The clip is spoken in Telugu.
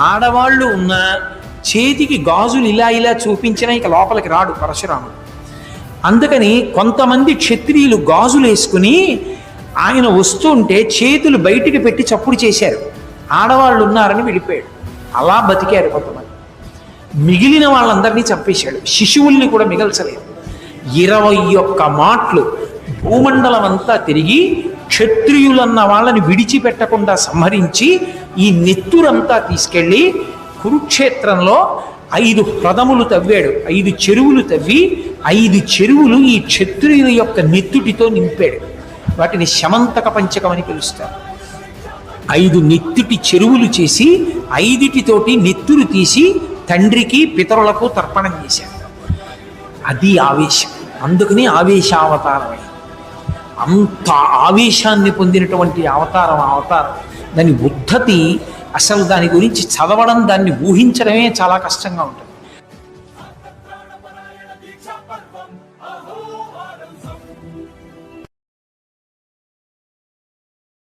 ఆడవాళ్ళు ఉన్న చేతికి గాజులు ఇలా ఇలా చూపించినా ఇక లోపలికి రాడు పరశురాముడు. అందుకని కొంతమంది క్షత్రియులు గాజులు వేసుకుని ఆయన వస్తుంటే చేతులు బయటికి పెట్టి చప్పుడు చేశారు. ఆడవాళ్ళు ఉన్నారని వెళ్ళిపోయాడు. అలా బతికారు కొంతమంది. మిగిలిన వాళ్ళందరినీ చంపేశాడు. శిశువుల్ని కూడా మిగల్చలేదు. 21 మాటలు భూమండలం అంతా తిరిగి క్షత్రియులన్న వాళ్ళని విడిచిపెట్టకుండా సంహరించి ఈ నెత్తురంతా తీసుకెళ్ళి కురుక్షేత్రంలో 5 హ్రదములు తవ్వాడు. 5 చెరువులు తవ్వి 5 చెరువులు ఈ క్షత్రియుల యొక్క నెత్తుటితో నింపాడు. వాటిని శమంతక పంచకం అని పిలుస్తారు. 5 నెత్తుటి చెరువులు చేసి 5 నెత్తురు తీసి తండ్రికి పితరులకు తర్పణం చేశాడు. అది ఆవేశం. అందుకని ఆవేశావతారమే. అంత ఆవేశాన్ని పొందినటువంటి అవతారం. దాని ఉద్ధతి అసలు దాని గురించి చదవడం, దాన్ని ఊహించడమే చాలా కష్టంగా ఉంటుంది.